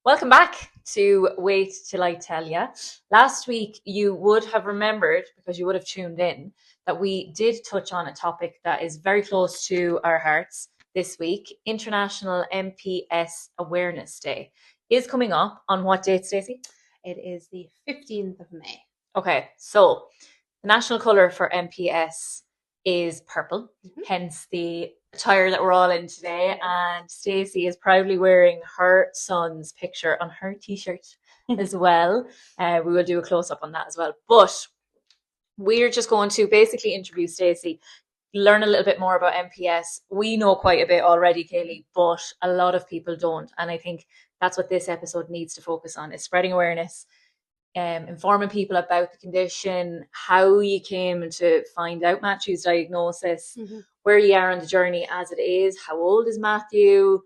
Welcome back to Wait Till I Tell Ya. Last week, you would have remembered, because you would have tuned in, that we did touch on a topic that is very close to our hearts this week. International MPS Awareness Day is coming up on what date, Stacey? It is the 15th of May. Okay, so the national colour for MPS is purple, hence the attire that we're all in today. And Stacey is proudly wearing her son's picture on her t-shirt as well. We will do a close-up on that as well. But we're just going to basically interview Stacey, learn a little bit more about MPS. We know quite a bit already, Kayleigh, but a lot of people don't. And I think that's what this episode needs to focus on, is spreading awareness, informing people about the condition, how you came to find out Matthew's diagnosis, where you are on the journey as it is, how old is Matthew,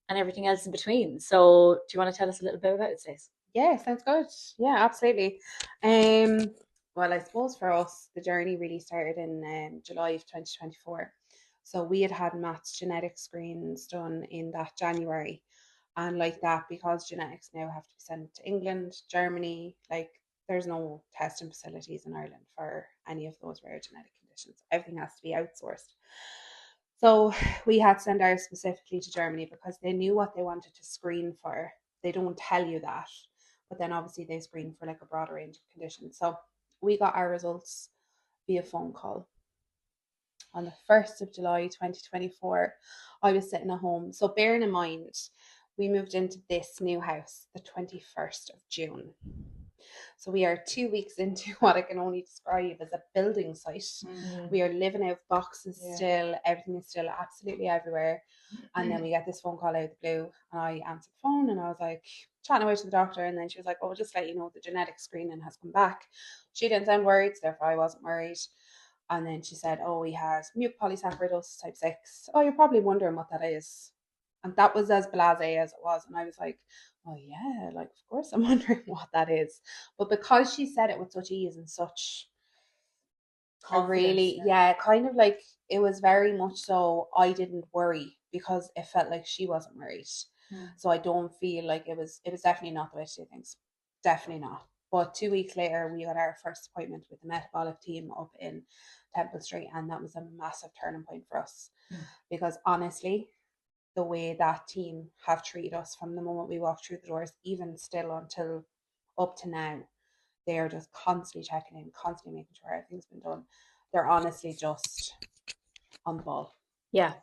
and everything else in between. So do you want to tell us a little bit about it, Stacey? Yeah, sounds good. Yeah, absolutely. Well, I suppose for us, the journey really started in July of 2024. So we had Matt's genetic screens done in that January. And like that, because genetics now have to be sent to England, Germany, like there's no testing facilities in Ireland for any of those rare genetic conditions. Everything has to be outsourced. So we had to send ours specifically to Germany because they knew what they wanted to screen for. They don't tell you that, but then obviously they screen for like a broader range of conditions. So we got our results via phone call. On the 1st of July 2024, I was sitting at home. So bearing in mind, we moved into this new house the 21st of June. So we are 2 weeks into what I can only describe as a building site. We are living out boxes still. Everything is still absolutely everywhere. And then we get this phone call out of the blue, and I answered the phone, and I was like chatting away to the doctor, and then she was like, "Oh, just let you know the genetic screening has come back." She didn't sound worried, so therefore I wasn't worried. And then she said, "Oh, he has mucopolysaccharidosis type 6. Oh, you're probably wondering what that is." And that was as blasé as it was. And I was like, "Oh, yeah, like, of course I'm wondering what that is." But because she said it with such ease and such really, kind of like it was very much so I didn't worry because it felt like she wasn't worried. So I don't feel like it was definitely not the way to do things. Definitely not. But 2 weeks later, we got our first appointment with the metabolic team up in Temple Street, and that was a massive turning point for us because honestly, the way that team have treated us from the moment we walked through the doors, even still until up to now, they are just constantly checking in, constantly making sure everything's been done. They're honestly just on the ball. Yeah.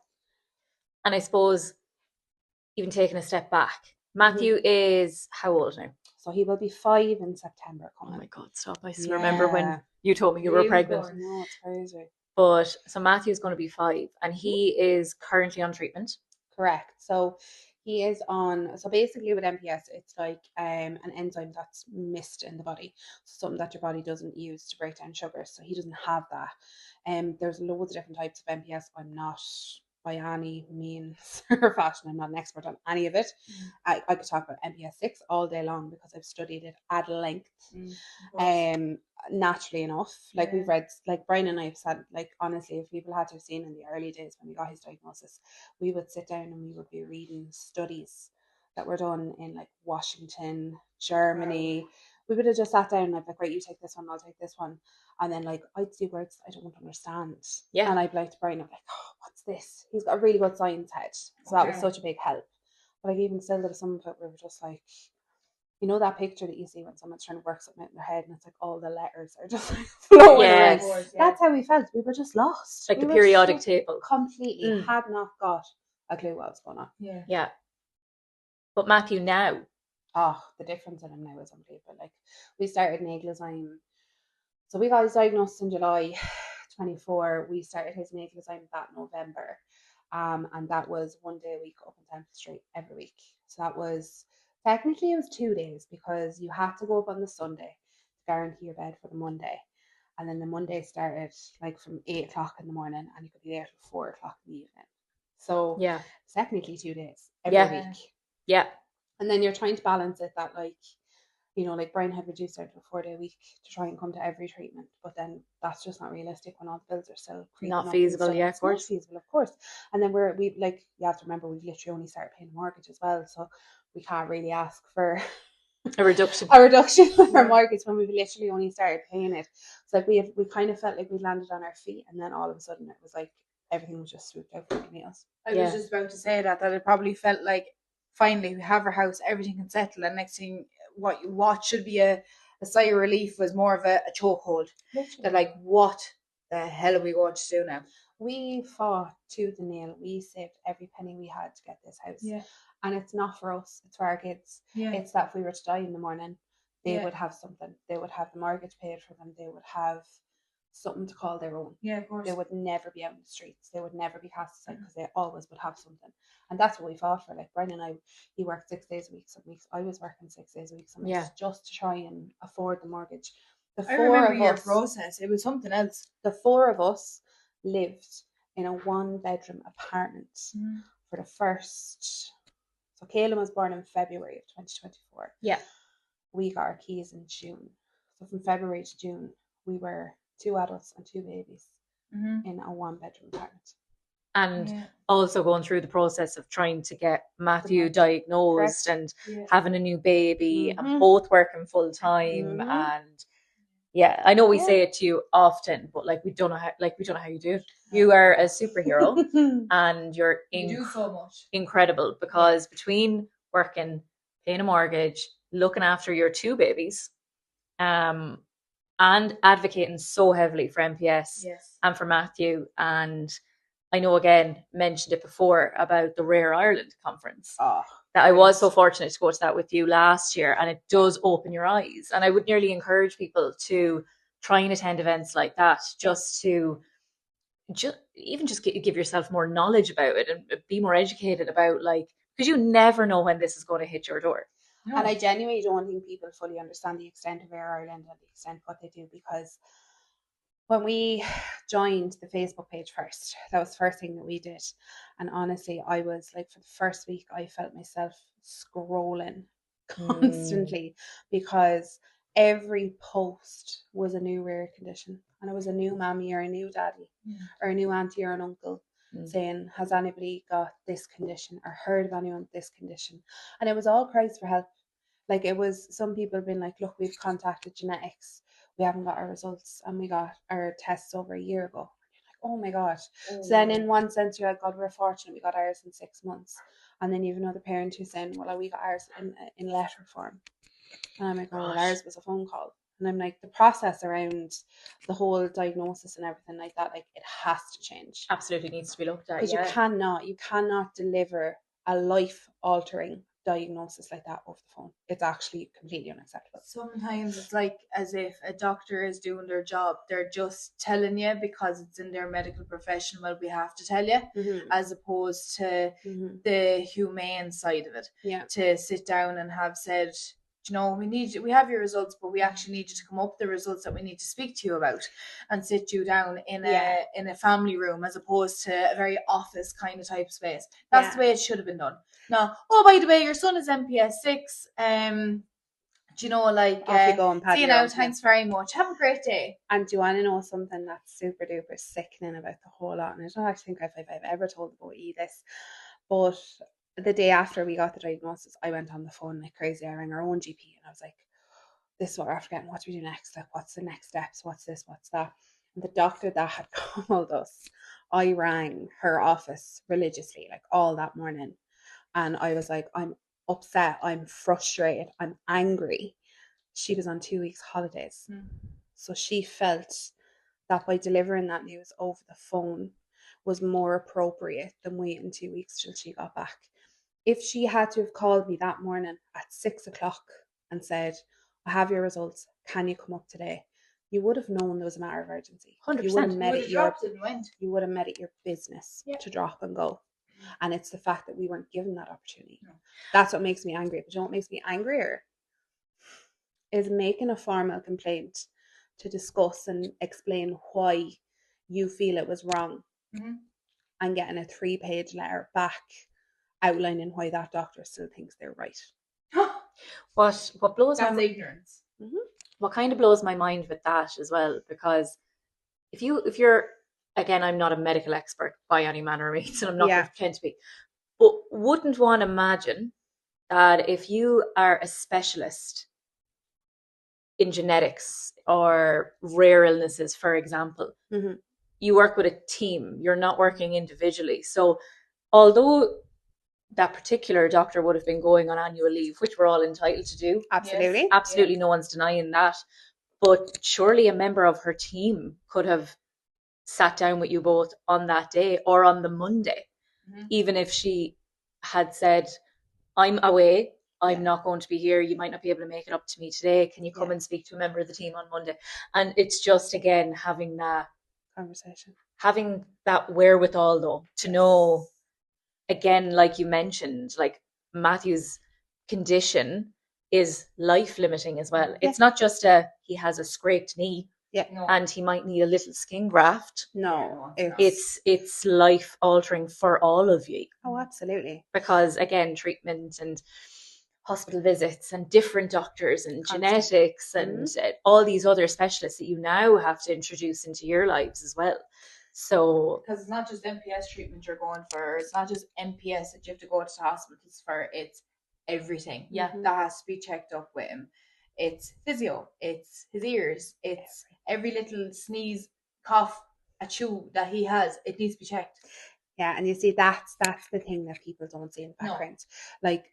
And I suppose, even taking a step back, Matthew is how old now? So he will be 5 in September coming. Oh my God, stop. I still remember when you told me you were pregnant. No, it's crazy. But so Matthew's going to be 5, and he is currently on treatment. Correct. So he is on, so basically with MPS, it's like an enzyme that's missed in the body. So something that your body doesn't use to break down sugars. So he doesn't have that. There's loads of different types of MPS. I'm not by any means or fashion, I'm not an expert on any of it. I could talk about MPS6 all day long because I've studied it at length. Naturally enough, like we've read, like Brian and I have said, like honestly, if people had to have seen in the early days when we got his diagnosis, we would sit down and we would be reading studies that were done in like Washington, Germany. We would have just sat down and I'd be like, right, you take this one, I'll take this one. And then like I'd see words I don't understand. Yeah. And I'd be like to Brian, I'm like, oh, what's this? He's got a really good science head. So that was such a big help. But like even still there's some of it where we're just like, you know that picture that you see when someone's trying to work something out in their head and it's like all the letters are just like flowing around. That's how we felt. We were just lost. Like the periodic table. Completely had not got a clue what was going on. Yeah. But Matthew now. Oh, the difference in him now is unbelievable. Like we started Naglazyme. So we got his diagnosis in July 24. We started his Naglazyme that November. And that was 1 day a week up in Temple Street every week. So that was technically it was 2 days because you had to go up on the Sunday to guarantee your bed for the Monday. And then the Monday started like from 8 o'clock in the morning and you could be there till 4 o'clock in the evening. So yeah, it's technically 2 days every week. Yeah. And then you're trying to balance it that like, you know, like Brian had reduced out to a 4 day week to try and come to every treatment, but then that's just not realistic when all the bills are still not feasible. Yeah, of course. Not feasible, of course. And then we like you have to remember we've literally only started paying the mortgage as well, so we can't really ask for A reduction. of our mortgage when we've literally only started paying it. So like we kind of felt like we landed on our feet, and then all of a sudden it was like everything was just swooped out from us. I was just about to say that it probably felt like finally we have our house, everything can settle, and next thing what should be a sigh of relief was more of a chokehold. That like, what the hell are we going to do now? We fought tooth and nail. We saved every penny we had to get this house. Yeah. And it's not for us, it's for our kids. Yeah. It's that if we were to die in the morning, they Yeah. would have something. They would have the mortgage paid for them. They would have something to call their own. Yeah, of course. They would never be out in the streets. They would never be cast aside because they always would have something. And that's what we fought for. Like Brian and I, he worked 6 days a week. Some weeks I was working 6 days a week. Some weeks just to try and afford the mortgage. I remember your process. It was something else. The 4 of us lived in a 1-bedroom apartment for the first. So Kayleigh was born in February of 2024. Yeah. We got our keys in June. So from February to June, we were 2 adults and 2 babies in a 1-bedroom apartment. And also going through the process of trying to get Matthew diagnosed and having a new baby and both working full time. And yeah, I know we say it to you often, but like we don't know how you do it. You are a superhero and you do so much. Incredible, because between working, paying a mortgage, looking after your 2 babies, and advocating so heavily for MPS and for Matthew. And I know, again, mentioned it before about the Rare Ireland conference. That I was so fortunate to go to that with you last year, and it does open your eyes. And I would nearly encourage people to try and attend events like that, just to give yourself more knowledge about it and be more educated about, like, because you never know when this is going to hit your door. No. And I genuinely don't think people fully understand the extent of Rare Ireland and the extent of what they do, because when we joined the Facebook page first, that was the first thing that we did. And honestly, I was like, for the first week, I felt myself scrolling constantly because every post was a new rare condition. And it was a new mammy or a new daddy or a new auntie or an uncle saying, has anybody got this condition or heard of anyone with this condition? And it was all cries for help. Like, it was, some people have been like, look, we've contacted genetics. We haven't got our results, and we got our tests over a year ago. And you're like, oh my God. So then in one sense, you're like, God, we're fortunate we got ours in 6 months. And then you have another parent who's saying, well, we got ours in letter form. And I'm like, oh, well, ours was a phone call. And I'm like, the process around the whole diagnosis and everything like that, like, it has to change. Absolutely needs to be looked at. Because you cannot deliver a life-altering diagnosis like that over the phone. It's actually completely unacceptable. Sometimes it's like as if a doctor is doing their job. They're just telling you because it's in their medical profession, well, we have to tell you, as opposed to the humane side of it. Yeah. To sit down and have said, you know, we have your results, but we actually need you to come up with the results that we need to speak to you about, and sit you down in a family room, as opposed to a very office kind of type space. That's the way it should have been done. Now, oh, by the way, your son is MPS6. Do you know, like, off you go and see you now, thanks very much. Have a great day. And do you want to know something that's super duper sickening about the whole lot? And I don't actually think I've ever told the boy this, but the day after we got the diagnosis, I went on the phone like crazy. I rang our own GP and I was like, this is what we're after getting. What do we do next? Like, what's the next steps? What's this? What's that? And the doctor that had called us, I rang her office religiously, like all that morning. And I was like, I'm upset. I'm frustrated. I'm angry. She was on 2 weeks holidays. So she felt that by delivering that news over the phone was more appropriate than waiting 2 weeks till she got back. If she had to have called me that morning at 6 o'clock and said, I have your results, can you come up today? You would have known there was a matter of urgency. 100%. You would have made it your business to drop and go. And it's the fact that we weren't given that opportunity. No. That's what makes me angry. But you know what makes me angrier? Is making a formal complaint to discuss and explain why you feel it was wrong, and getting a 3-page letter back outlining why that doctor still thinks they're right. What blows That's ignorance. What kind of blows my mind with that as well, because if you're, again, I'm not a medical expert by any manner of means, and I'm not going to pretend to be, but wouldn't one imagine that if you are a specialist in genetics or rare illnesses, for example, you work with a team. You're not working individually. So although that particular doctor would have been going on annual leave, which we're all entitled to do, Absolutely. absolutely no one's denying that, but surely a member of her team could have sat down with you both on that day or on the Monday, even if she had said, I'm away, I'm not going to be here, you might not be able to make it up to me today, can you come and speak to a member of the team on Monday? And it's just, again, having that conversation, having that wherewithal though to know, again, like you mentioned, like Matthew's condition is life limiting as well. It's not just he has a scraped knee and he might need a little skin graft. No, it's life altering for all of you. Oh, absolutely. Because again, treatment and hospital visits and different doctors and genetics and all these other specialists that you now have to introduce into your lives as well. So, because it's not just MPS treatment you're going for, it's not just MPS that you have to go to the hospitals for, it's everything. Yeah. That has to be checked up with him. It's physio, it's his ears, it's every little sneeze, cough, a chew that he has, it needs to be checked. Yeah, and you see that's the thing that people don't see in the background. Like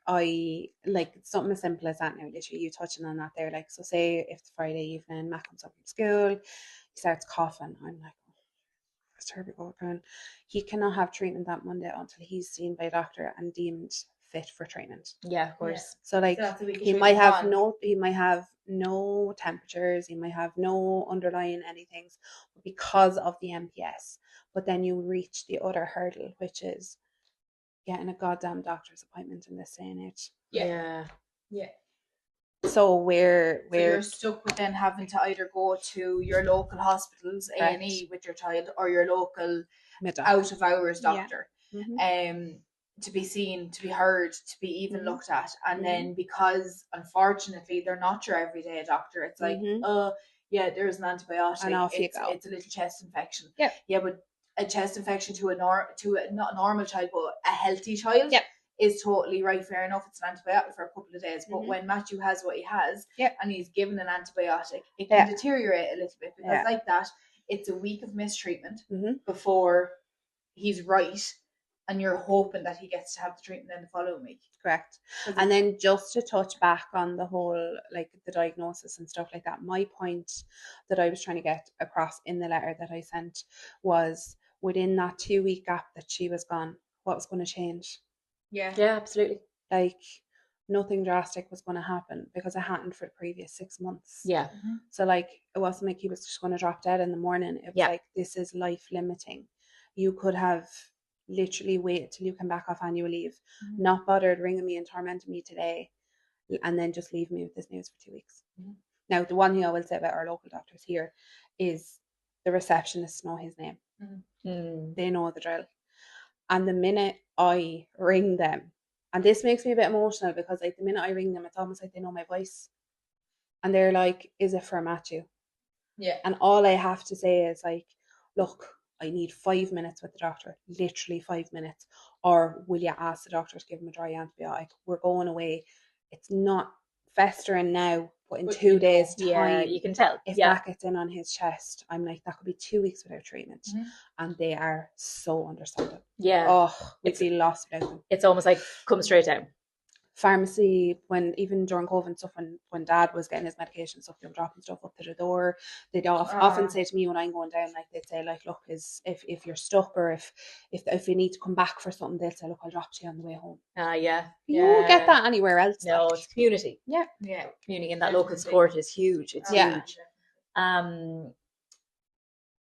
something as simple as that now, literally you touching on that there. Like, so say if it's Friday evening, Matt comes up from school, he starts coughing, I'm like, terrible. He cannot have treatment that Monday until he's seen by a doctor and deemed fit for treatment. Yeah, of course. So like he might have no temperatures, he might have no underlying anything because of the MPS. But then you reach the other hurdle, which is getting a goddamn doctor's appointment in this day and age. Yeah. So we're stuck with then having to either go to your local hospitals, A&E with your child, or your local out of hours doctor, to be seen, to be heard, to be even looked at. And then because unfortunately they're not your everyday doctor, it's like, there's an antibiotic, and off you go. It's a little chest infection. Yeah, but a chest infection to a not a normal child, but a healthy child. Is totally right, fair enough. It's an antibiotic for a couple of days, but when Matthew has what he has, and he's given an antibiotic, it can deteriorate a little bit, because like that, it's a week of mistreatment before he's right, and you're hoping that he gets to have the treatment then the following week. Correct. And then just to touch back on the whole, like the diagnosis and stuff like that, my point that I was trying to get across in the letter that I sent was, within that 2-week gap that she was gone, what was going to change? Yeah, absolutely. Like nothing drastic was going to happen, because it hadn't for the previous 6 months. Yeah. So like it wasn't like he was just going to drop dead in the morning. It was like, this is life limiting. You could have literally waited till you come back off annual leave, not bothered ringing me and tormenting me today, and then just leave me with this news for 2 weeks. Now, the one thing I will say about our local doctors here is the receptionists know his name. They know the drill. And the minute I ring them, and this makes me a bit emotional, because like the minute I ring them, it's almost like they know my voice. And they're like, is it for Matthew? Yeah. And all I have to say is like, look, I need 5 minutes with the doctor, literally 5 minutes. Or will you ask the doctor to give him a dry antibiotic? We're going away. It's not festering now, but in 2 days' time, you can tell. If that gets in on his chest, I'm like, that could be 2 weeks without treatment. And they are so understanding. Yeah. Oh, we'd be lost without them. It's almost like come straight down. Pharmacy, when even during COVID and stuff, when Dad was getting his medication stuff, they were dropping stuff up to the door. They'd often say to me when I'm going down, like they'd say like, look, if you're stuck, or if you need to come back for something, they'll say, look, I'll drop to you on the way home. You won't get that anywhere else. No, it's community. Yeah. Community, and that local support is huge. It's huge.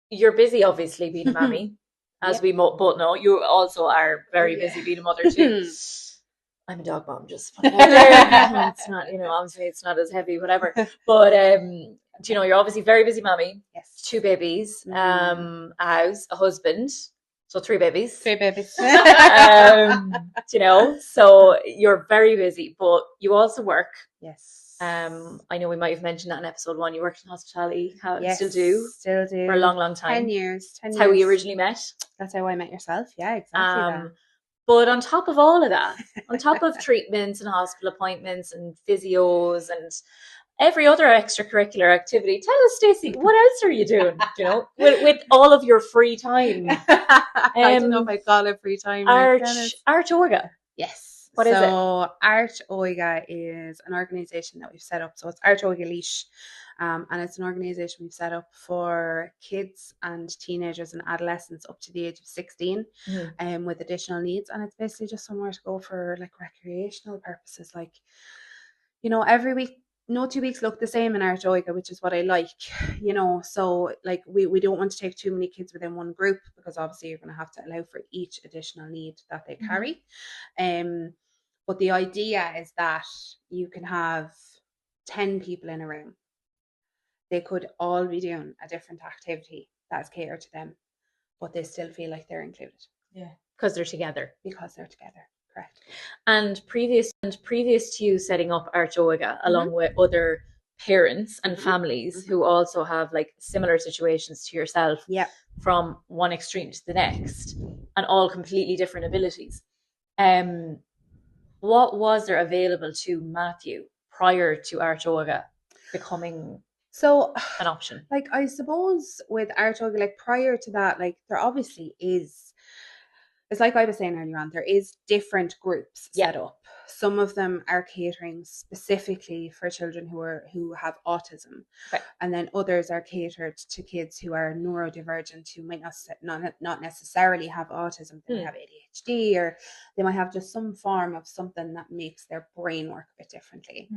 You're busy, obviously, being a mammy, as we both know. You also are very busy being a mother too. I'm a dog mom, just it's not, obviously it's not as heavy, whatever. But you're obviously very busy mommy. Yes. 2 babies, a house, a husband, so 3 babies. 3 babies. So you're very busy, but you also work. Yes. I know we might have mentioned that in episode 1. You worked in hospitality. Yes, still do for a long time. 10 years. That's how we originally met. That's how I met yourself. Yeah, exactly. But on top of all of that, on top of treatments and hospital appointments and physios and every other extracurricular activity, tell us, Stacey, what else are you doing? You know, with all of your free time? I don't know if I call it free time. Arch Orga. Yes. What is it? So Arch Oiga is an organisation that we've set up. So it's Arch Oiga Leash. And it's an organisation we've set up for kids and teenagers and adolescents up to the age of 16 with additional needs. And it's basically just somewhere to go for like recreational purposes. Like, you know, every week, no 2 weeks look the same in Arch Oiga, which is what I like, you know. So like we don't want to take too many kids within one group, because obviously you're going to have to allow for each additional need that they carry. But the idea is that you can have 10 people in a room. They could all be doing a different activity that's catered to them, but they still feel like they're included. Yeah. Because they're together. Because they're together. Correct. And previous to you setting up Arch Oiga, along with other parents and families who also have like similar situations to yourself, from one extreme to the next, and all completely different abilities. What was there available to Matthew prior to Arch Oiga becoming an option? Like, I suppose with Arch Oiga, like prior to that, like there obviously is. It's like I was saying earlier on, there is different groups set up. Some of them are catering specifically for children who have autism, and then others are catered to kids who are neurodivergent, who might not necessarily have autism. They might have ADHD, or they might have just some form of something that makes their brain work a bit differently.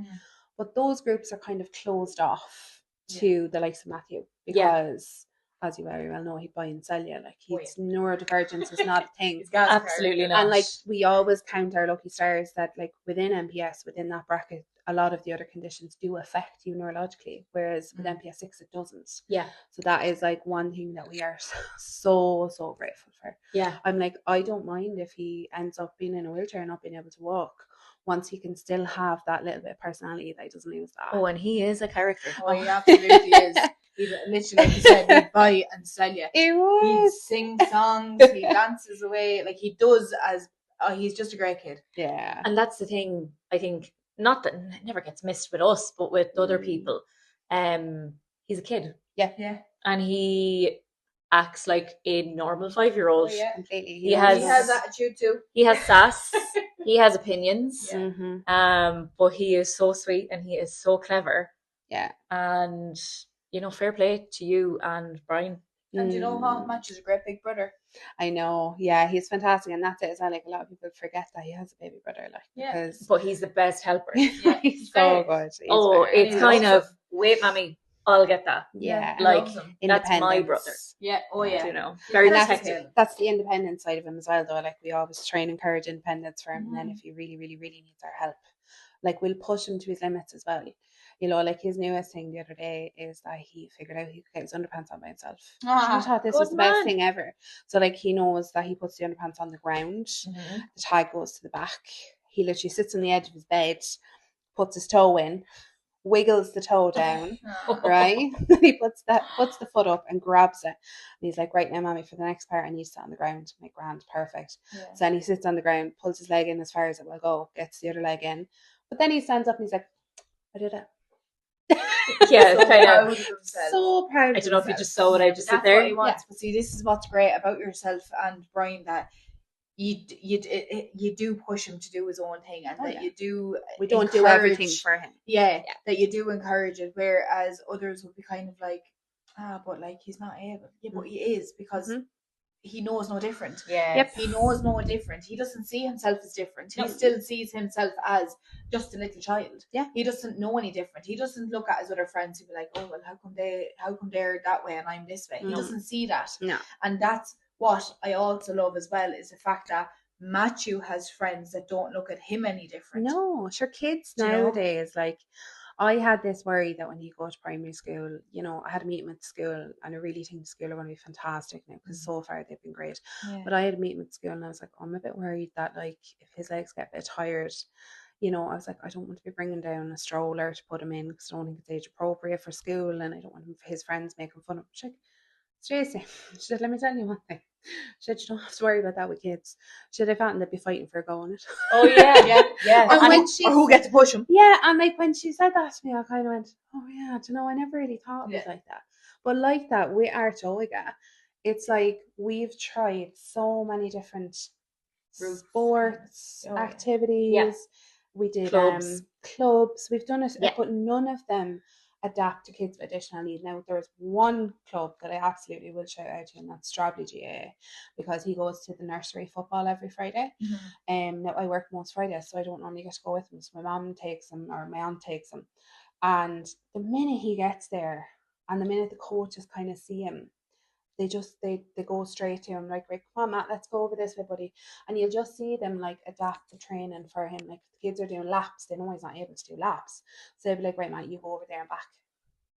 But those groups are kind of closed off to the likes of Matthew, because as you very well know, he'd buy and sell you. Like, neurodivergence is not a thing. Absolutely not. And like, we always count our lucky stars that like within MPS, within that bracket, a lot of the other conditions do affect you neurologically, whereas with MPS6 it doesn't. Yeah. So that is like one thing that we are so grateful for. Yeah. I'm like, I don't mind if he ends up being in a wheelchair and not being able to walk, once he can still have that little bit of personality that he doesn't lose that. Oh, and he is a character. Oh, he absolutely is. He literally, like you said, he'd buy and sell you. He'd sing songs, he dances away, like he does he's just a great kid. Yeah. And that's the thing, I think, not that it never gets missed with us, but with other people. He's a kid. Yeah. Yeah. And he acts like a normal 5-year-old. Oh, yeah. Completely. He has attitude too. He has sass. He has opinions. Yeah. But he is so sweet and he is so clever. Yeah. And, you know, fair play to you and Brian. And you know what? Match is a great big brother. I know. Yeah, he's fantastic. And that's it as well. Like, a lot of people forget that he has a baby brother. Like, because... But he's the best helper. Yeah, he's so good. It's kind of, wait, Mammy, I'll get that. Yeah. Like, that's my brother. Yeah. Oh, yeah. You know, very protective. That's the independent side of him as well, though. Like, we always try and encourage independence for him. And then if he really, really, really needs our help, like, we'll push him to his limits as well. You know, like his newest thing the other day is that he figured out he could get his underpants on by himself. I thought this was the best thing ever. So like, he knows that he puts the underpants on the ground, the tag goes to the back. He literally sits on the edge of his bed, puts his toe in, wiggles the toe down, right? He puts the foot up and grabs it. And he's like, right now, Mammy, for the next part I need to sit on the ground. My grand, perfect. So then he sits on the ground, pulls his leg in as far as it will go, gets the other leg in. But then he stands up and he's like, I did it. Yeah, so kind of so proud. I don't know if you just saw what I just said there. What he wants. But see, this is what's great about yourself and Brian, that you do push him to do his own thing, and that you do. We don't do everything for him. Yeah, that you do encourage it, whereas others would be kind of like, but like he's not able. Yeah, but he is, because he knows no different. Yeah. He knows no different. He doesn't see himself as different. He still sees himself as just a little child. Yeah. He doesn't know any different. He doesn't look at his other friends and be like, oh well, how come they're that way and I'm this way? He doesn't see that. No. And that's what I also love as well, is the fact that Matthew has friends that don't look at him any different. No, sure, kids nowadays, like, I had this worry that when you go to primary school, you know, I had a meeting with the school, and I really think the school are going to be fantastic now, because so far they've been great. Yeah. But I had a meeting with the school and I was like, I'm a bit worried that, like, if his legs get a bit tired, you know, I was like, I don't want to be bringing down a stroller to put him in, because I don't think it's age appropriate for school, and I don't want his friends making fun of him. She's like, Stacey, she said, let me tell you one thing. She said, you don't have to worry about that with kids. She said, I found they'd be fighting for a go on it. Oh yeah. And when she, or who get to push them. yeah, and like when she said that to me, I kind of went, oh yeah, do you know, I never really thought of it like that. But like that, with Art Oiga, it's like we've tried so many different sports, activities. Yeah. We did Clubs. We've done it, but none of them adapt to kids with additional need. Now, there's one club that I absolutely will shout out to, and that's Strawberry GAA, because he goes to the nursery football every Friday. Now I work most Fridays, so I don't normally get to go with him. So my mum takes him, or my aunt takes him, and the minute he gets there, and the minute the coaches kind of see him, they go straight to him, like, right, come on, Matt, let's go over this way, buddy. And you'll just see them like adapt the training for him. Like, the kids are doing laps, they know he's not able to do laps, so they'll be like, right, Matt, you go over there and back.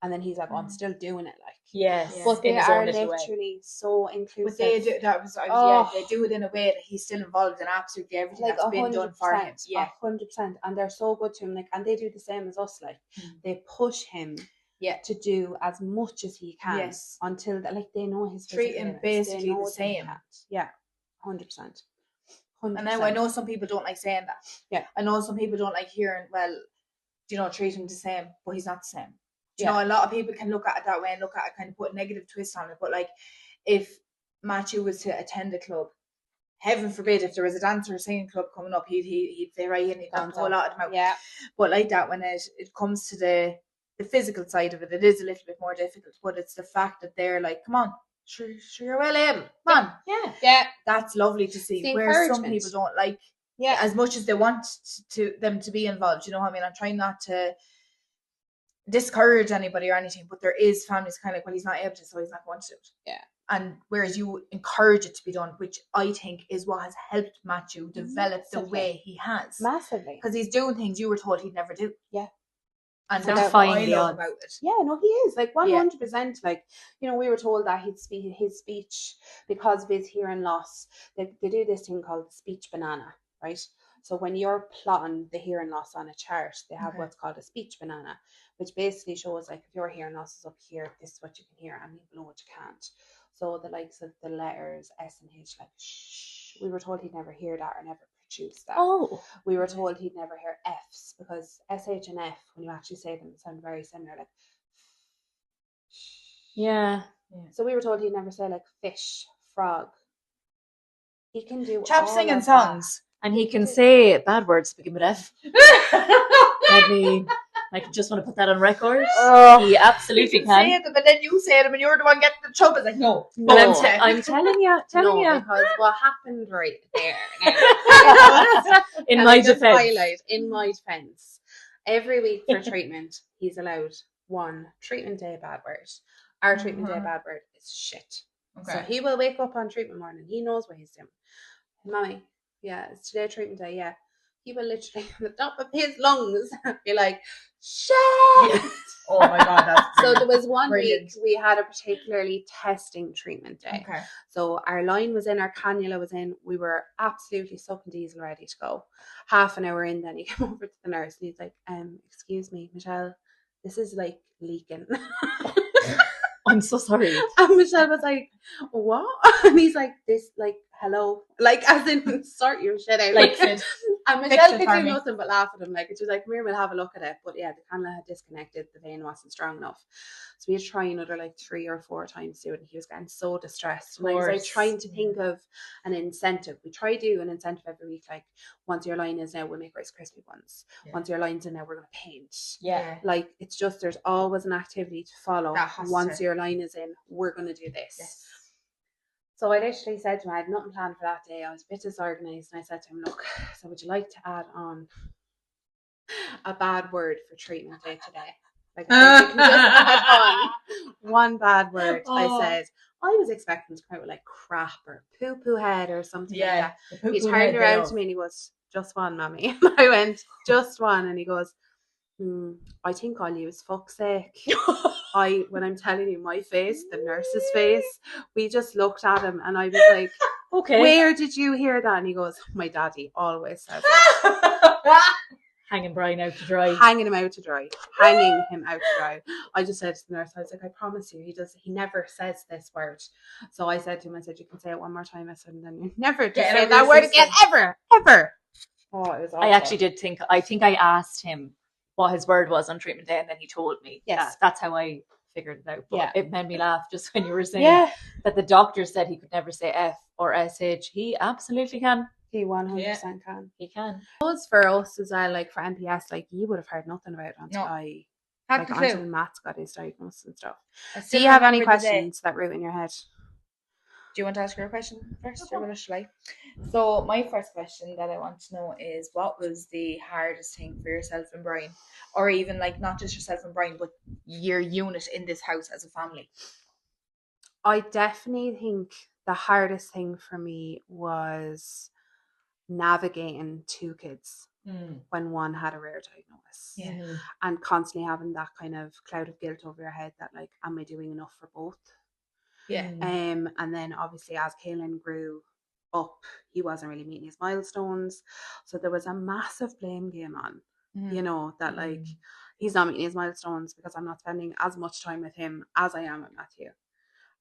And then he's like, oh, I'm still doing it, like. Yes. But they are literally so inclusive. But they do they do it in a way that he's still involved in absolutely everything that's been done for him. 100%. And they're so good to him, like, and they do the same as us, like. They push him to do as much as he can until like they know his treat him basically the same. 100%. And now I know some people don't like saying that. Yeah. I know some people don't like hearing, well, you know, treat him the same, but he's not the same. You know, a lot of people can look at it that way and look at it, kind of put a negative twist on it. But like, if Matthew was to attend a club, heaven forbid, if there was a dance or a singing club coming up, he'd say right in, he'd knock a whole lot of them out. Yeah. But like that, when it comes to the physical side of it, it is a little bit more difficult. But it's the fact that they're like, come on, sure you're well able. Come on. Yeah. That's lovely to see. Where some people don't like, as much as they want them to be involved. You know what I mean? I'm trying not to discourage anybody or anything, but there is families kind of like, well, he's not able to, so he's not going to do it. Yeah. And whereas you encourage it to be done, which I think is what has helped Matthew develop the way he has. Massively. Because he's doing things you were told he'd never do. Yeah. And that's what I love about it. Yeah, no, he is. Like 100%. Like, you know, we were told that his speech, because of his hearing loss, they do this thing called the speech banana, right? So when you're plotting the hearing loss on a chart, they have what's called a speech banana, which basically shows, like, if your hearing loss is up here, this is what you can hear, and below what you can't. So the likes of the letters S and H, like shh, we were told he'd never hear that or never produce that. Oh. We were told he'd never hear F's, because SH and F, when you actually say them, sound very similar, like. Yeah. So we were told he'd never say, like, fish, frog. He can do Chap singing songs. And he can say bad words begin with F. I just want to put that on record. He absolutely can. Say them, but then you say them, and you're the one getting the trouble. Like, no. I'm telling you. Because what happened right there. In my defense, every week for treatment, he's allowed one treatment day bad word. Our treatment day bad word is shit. Okay. So he will wake up on treatment morning. He knows what he's doing. Mommy, yeah, it's today treatment day, yeah. He will literally, on the top of his lungs, be like, shit! Oh my God, that's so there was one week we had a particularly testing treatment day. Okay. So our line was in, our cannula was in, we were absolutely sucking diesel ready to go. Half an hour in, then he came over to the nurse and he's like, excuse me, Michelle, this is like leaking. I'm so sorry. And Michelle was like, what? And he's like, this, like, hello, like, as in, sort your shit out. Like, and Michelle could do nothing but laugh at him. Like, she was like, come here, we'll have a look at it. But yeah, the cannula had disconnected, the vein wasn't strong enough. So we had to try another like 3 or 4 times to do it, and he was getting so distressed. And I was like trying to think of an incentive. We try to do an incentive every week, like, once your line is now, we'll make Rice Krispie ones. Yeah. Once your line's in now, we're going to paint. Yeah. Like, it's just, there's always an activity to follow. Once your line is in, we're going to do this. Yes. So I literally said to him, I had nothing planned for that day. I was a bit disorganized, and I said to him, look, so would you like to add on a bad word for treatment day today? Like, you can just add on one bad word. I said, I was expecting to come out with like crap or poo-poo head or something like that. He turned around to me and he goes, just one, Mammy. And I went, just one. And he goes, I think I'll use fuck's sake. When I'm telling you my face, the nurse's face, we just looked at him and I was like, okay, where did you hear that? And he goes, my daddy always says it. Hanging Brian out to dry. Hanging him out to dry. Hanging him out to dry. I just said to the nurse, I was like, I promise you, he never says this word. So I said to him, I said, you can say it one more time. I said, and then you never just say that word again, ever. Oh, it was awful. I actually did think I asked him what his word was on treatment day, and then he told me. Yes. That's how I figured it out. But Yeah. it made me laugh just when you were saying that the doctor said he could never say F or SH. He absolutely can. He 100% can. He can. Those for us as well, like for MPS, like you would have heard nothing about it until until Matt's got his diagnosis and stuff. Do you have any questions that root in your head? Do you want to ask your question first, or shall I? So my first question that I want to know is, what was the hardest thing for yourself and Brian, or even like not just yourself and Brian, but your unit in this house as a family? I definitely think the hardest thing for me was navigating two kids when one had a rare diagnosis, and constantly having that kind of cloud of guilt over your head that like, am I doing enough for both? And then obviously as Kayleigh grew up, he wasn't really meeting his milestones, so there was a massive blame game on, you know, that like he's not meeting his milestones because I'm not spending as much time with him as I am with Matthew.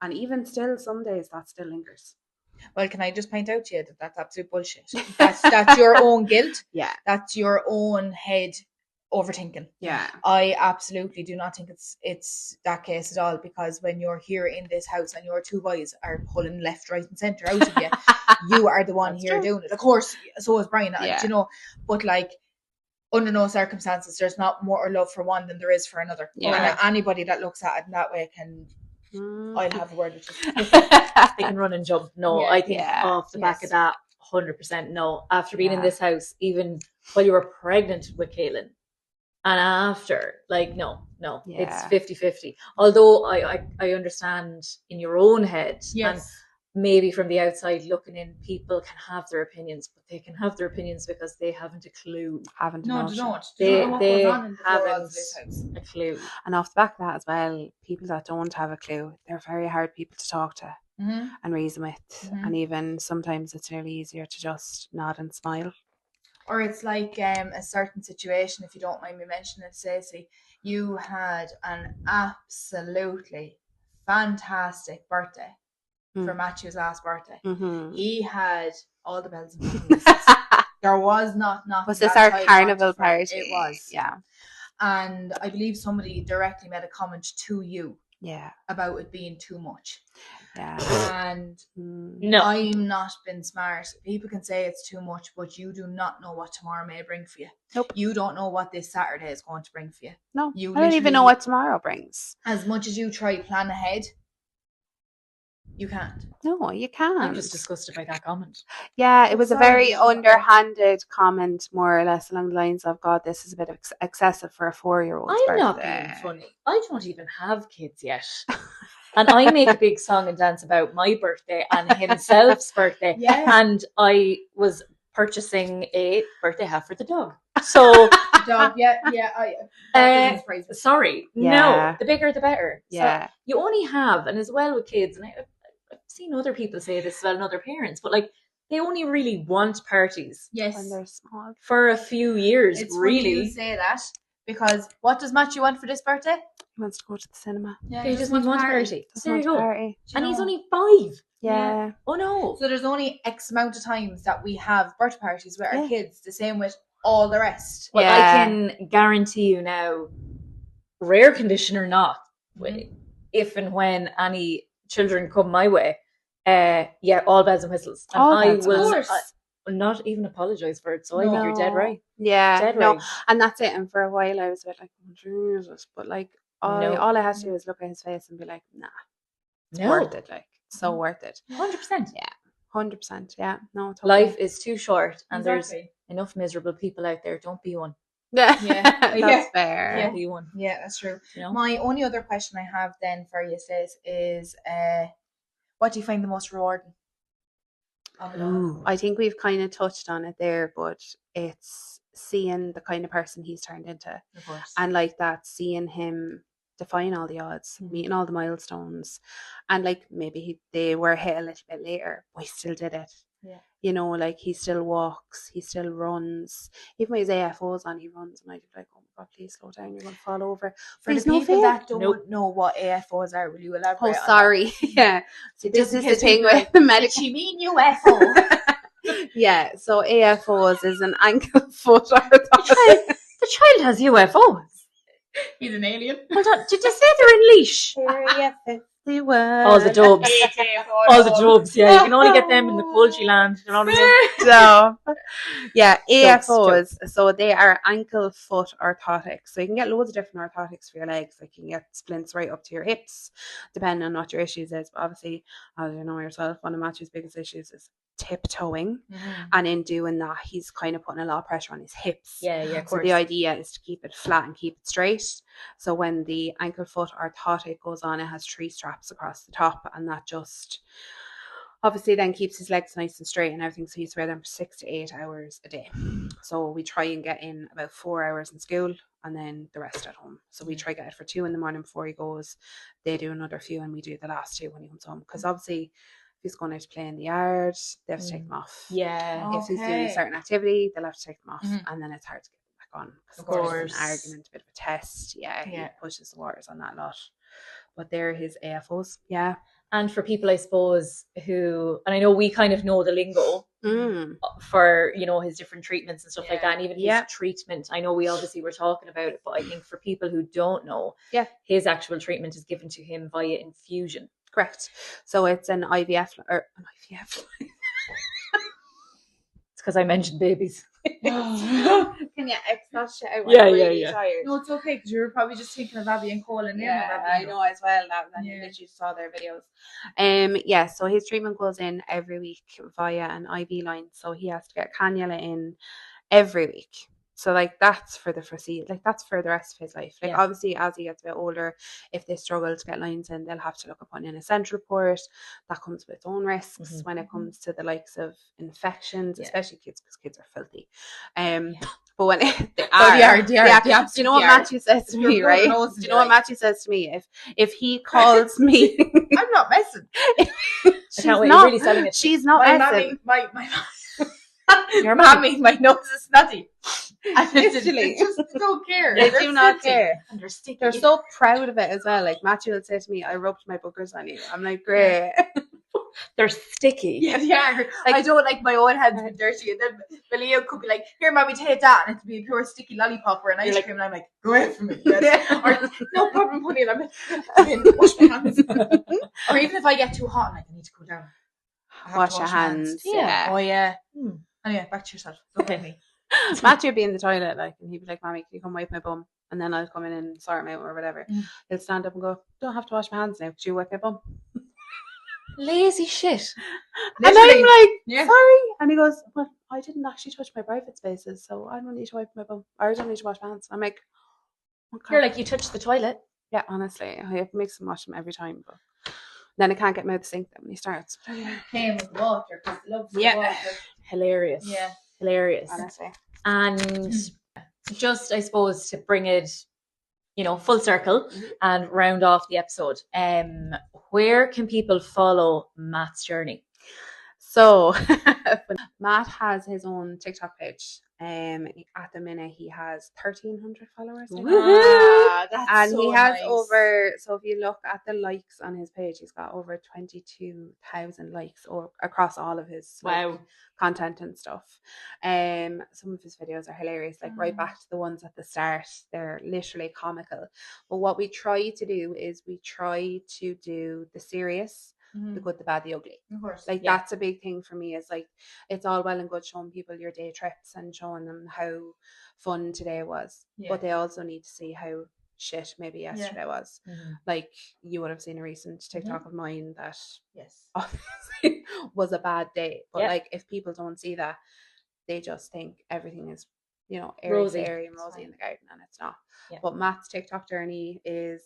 And even still, some days that still lingers. Well, can I just point out to you that that's absolute bullshit? That's your own guilt. Yeah. That's your own head overthinking. Yeah. I absolutely do not think it's that case at all, because when you're here in this house and your two boys are pulling left, right and centre out of you, you are the one here doing it. Of course, so is Brian, you know, but like under no circumstances, there's not more love for one than there is for another. And anybody that looks at it in that way can... I'll have a word with you. They can run and jump. No, I think off the back of that, 100% no. After being in this house, even while you were pregnant with Kayleigh, and after, like, no, it's 50-50. Although I understand in your own head, and maybe from the outside looking in, people can have their opinions, but they can have their opinions because they haven't a clue. They don't. They haven't a clue. And off the back of that as well, people that don't have a clue, they're very hard people to talk to and reason with. And even sometimes it's nearly easier to just nod and smile. Or it's like a certain situation, if you don't mind me mentioning it, Stacey, you had an absolutely fantastic birthday for Matthew's last birthday. He had all the bells and whistles. There was not nothing. Was this our carnival party? It was. Yeah. And I believe somebody directly made a comment to you about it being too much. Yeah. And I'm not being smart. People can say it's too much, but you do not know what tomorrow may bring for you. Nope. You don't know what this Saturday is going to bring for you. No, I don't even know what tomorrow brings. As much as you try to plan ahead, you can't. No, you can't. I'm just disgusted by that comment. Yeah, it was a very underhanded comment, more or less along the lines of, God, this is a bit excessive for a 4-year-old's birthday. I'm not being funny. I don't even have kids yet. And I make a big song and dance about my birthday and himself's birthday. And I was purchasing a birthday hat for the dog. So dog, sorry. No, the bigger the better. Yeah. So you only have, and as well with kids, and I've seen other people say this as well, and other parents, but like they only really want parties. Yes. When they're small. For a few years, it's really. Funny you say that, because what does Matthew want for this birthday? He wants to go to the cinema. Yeah, he just wants one party. There you go. And he's only 5. Yeah. Oh no. So there's only X amount of times that we have birthday parties with our kids, the same with all the rest. Well, I can guarantee you now, rare condition or not, if and when any children come my way, all bells and whistles. And I will not even apologise for it. So I think you're dead right. Yeah. Dead right. And that's it. And for a while I was a bit like, oh, Jesus. But like, all I had to do was look at his face and be like, nah, it's worth it. Like, so worth it. 100%. Yeah. 100%. Yeah. No, totally. Life is too short, and there's enough miserable people out there. Don't be one. That's fair. Don't be one. Yeah, that's true. You know? My only other question I have then for you, Stace, is what do you find the most rewarding? I think we've kind of touched on it there, but it's seeing the kind of person he's turned into. Of course. And like that, seeing him defying all the odds, meeting all the milestones, and like maybe they were hit a little bit later, but he still did it. you know, like he still walks, he still runs. Even when his AFO's on, he runs, and I'd be like, oh my God, please slow down, you're going to fall over. For There's the no people fear. that don't know what AFOs are, will you elaborate Oh, on that? sorry. Yeah. So this Just in is the case thing people are with the Did medical. she mean UFO? Yeah. So AFOs is an ankle foot orthotic. The child has UFOs. He's an alien. Hold on, did you say they're in leash? Area 51. All the dubs. All the dubs, yeah. You can only get them in the poultry land. You know what I mean? So, yeah, Jokes, AFOs. So they are ankle foot orthotics. So you can get loads of different orthotics for your legs. Like you can get splints right up to your hips, depending on what your issues is. But obviously, as you know yourself, one of Matthew's biggest issues is tiptoeing. And in doing that, he's kind of putting a lot of pressure on his hips. Yeah, of So course. the idea is to keep it flat and keep it straight. So when the ankle foot orthotic goes on, it has 3 straps across the top, and that just obviously then keeps his legs nice and straight and everything. So he's wear them for 6 to 8 hours a day. So we try and get in about 4 hours in school and then the rest at home. So we try to get it for 2 in the morning before he goes. They do another few and we do the last 2 when he comes home. Because obviously if he's going out to play in the yard, they have to take them off. Yeah. If he's doing a certain activity, they'll have to take them off. And then it's hard to get them back on. Of Because course. it's an argument, a bit of a test. Yeah, he pushes the waters on that lot. But they're his AFOs. Yeah. And for people, I suppose, who, and I know we kind of know the lingo for, you know, his different treatments and stuff like that. And even his treatment, I know we obviously were talking about it, but I think for people who don't know, his actual treatment is given to him via infusion. Correct. So it's an IVF, or an IVF. It's because I mentioned babies. Can you X that shit out? Yeah, I'm really yeah. tired. No, it's okay because you were probably just thinking of Abby and Cole and I know as well that and you literally saw their videos. So his treatment goes in every week via an IV line. So he has to get cannula in every week. So like that's for the that's for the rest of his life. Like obviously as he gets a bit older, if they struggle to get lines in, they'll have to look upon in a central port. That comes with its own risks when it comes to the likes of infections, especially kids, because kids are filthy. But when they are. Do you know what Matthew says to me, right? Do you know what Matthew says to me? If he calls me, I'm not messing. She's not. You're really selling it. She's not messing. My your mommy, my nose is snotty. Literally, they just don't care. They do not care. And they're sticky. They're so proud of it as well. Like Matthew will say to me, "I rubbed my boogers on you." I'm like, "Great." They're sticky. Yeah, they are. Like, I don't like my own hands being dirty. And then Leo could be like, "Here, mommy, take that," and it'd be a pure sticky lollipop or an ice cream, and I'm like, "Go away from me." Yes. Or no problem, honey. And I'm like, wash my hands. Or even if I get too hot, I'm like, I need to cool down. Wash your hands. Yeah. Oh yeah. Anyway, back to yourself. Okay. Matthew would be in the toilet, like, and he'd be like, "Mommy, can you come wipe my bum?" And then I'll come in and sort him out or whatever. He'll stand up and go, "Don't have to wash my hands now. Could you wipe my bum?" Lazy shit. And I'm like, "Sorry." And he goes, "Well, I didn't actually touch my private spaces, so I don't need to wipe my bum. Or I don't need to wash my hands." I'm like, okay. You're like, you touched the toilet. Yeah, honestly, I have to make some wash him every time, but then I can't get him out of the sink then when he starts. Came with water because he loves the water. Hilarious. Yeah. Hilarious. Honestly. And just, I suppose, to bring it, you know, full circle and round off the episode, where can people follow Matt's journey? So Matt has his own TikTok page. At the minute he has 1,300 followers. And so he has over, so if you look at the likes on his page, he's got over 22,000 likes across all of his content and stuff. Some of his videos are hilarious, like right back to the ones at the start. They're literally comical. But what we try to do is we try to do the serious, the good, the bad, the ugly. Of course. Like that's a big thing for me, is like, it's all well and good showing people your day trips and showing them how fun today was, but they also need to see how shit maybe yesterday was. Like you would have seen a recent TikTok of mine that obviously was a bad day, but like if people don't see that, they just think everything is, you know, airy and rosy in the garden, and it's not. But Matt's TikTok journey is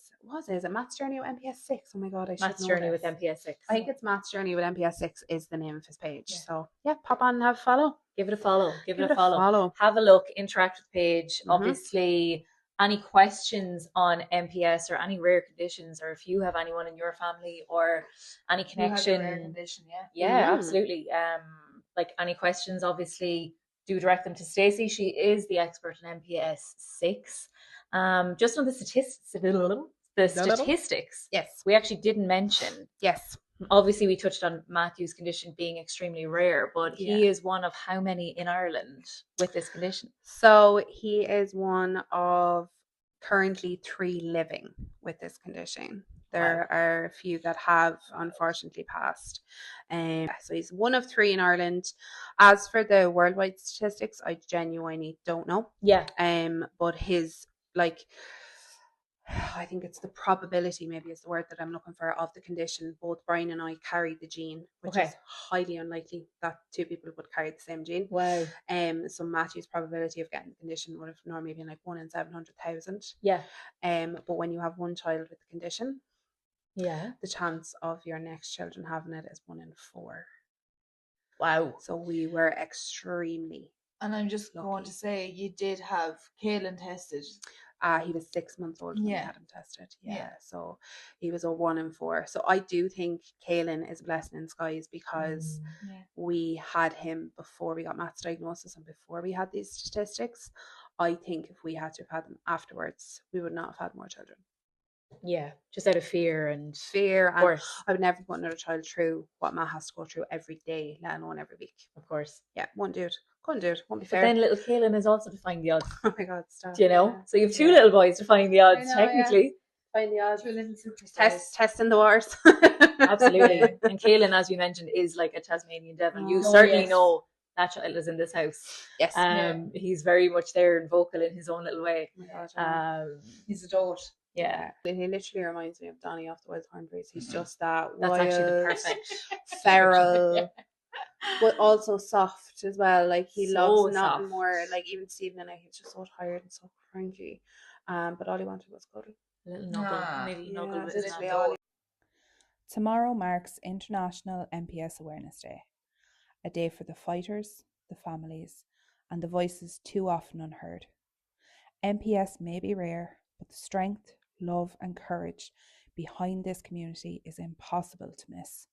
it Matt's journey with MPS6? Oh my god, I should know Matt's journey this. with MPS6. I think it's Matt's journey with MPS6 is the name of his page. So pop on and have a follow. Give it a follow. Give it a follow. Have a look. Interact with the page. Obviously, any questions on MPS or any rare conditions, or if you have anyone in your family or any connection, rare condition, absolutely. like any questions, obviously do direct them to Stacey. She is the expert in MPS6. Just on the statistics, Yes. we actually didn't mention. Yes. Obviously, we touched on Matthew's condition being extremely rare, but he Yeah. is one of how many in Ireland with this condition? So he is one of currently 3 living with this condition. There are a few that have unfortunately passed. So he's one of 3 in Ireland. As for the worldwide statistics, I genuinely don't know. Yeah. But his, like, I think it's the probability, maybe is the word that I'm looking for, of the condition. Both Brian and I carry the gene, which is highly unlikely that 2 people would carry the same gene. Wow. So Matthew's probability of getting the condition would have normally been like 1 in 700,000. Yeah. But when you have one child with the condition, yeah, the chance of your next children having it is 1 in 4. Wow. So we were extremely. And I'm just going to say, you did have Kayleigh tested. He was 6 months old when we had him tested. Yeah. So he was a 1 in 4. So I do think Kayleigh is a blessing in disguise, because we had him before we got Matt's diagnosis and before we had these statistics. I think if we had to have had them afterwards, we would not have had more children. Yeah, just out of fear and fear. Of course. And I would never put another child through what Matt has to go through every day, let alone every week. Of course. Yeah, won't do it. Couldn't do it. Won't be fair. But then little Kayleigh is also defying the odds. Oh my God, stop. Do you know? Yeah. So you have 2 little boys defying the odds, technically. Find the odds. 2 little superstars. Testing the waters. Absolutely. And Kayleigh, as we mentioned, is like a Tasmanian devil. You certainly know that child is in this house. Yes. He's very much there and vocal in his own little way. Oh my God, he's a dote. Yeah. He literally reminds me of Donny off the Wild Thornberries. He's just that That's wild, actually the perfect feral, but also soft as well. Like he loves nothing soft. more. Like even Stephen and I, he's just so tired and so cranky. But all he wanted was cuddle. A little knuckle. Literally all. Tomorrow marks International MPS Awareness Day, a day for the fighters, the families, and the voices too often unheard. MPS may be rare, but the strength, love, and courage behind this community is impossible to miss.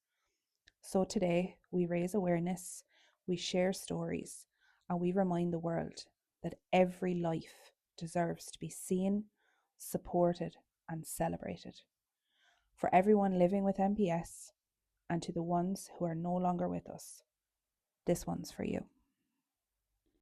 So today, we raise awareness, we share stories, and we remind the world that every life deserves to be seen, supported, and celebrated. For everyone living with MPS, and to the ones who are no longer with us, this one's for you.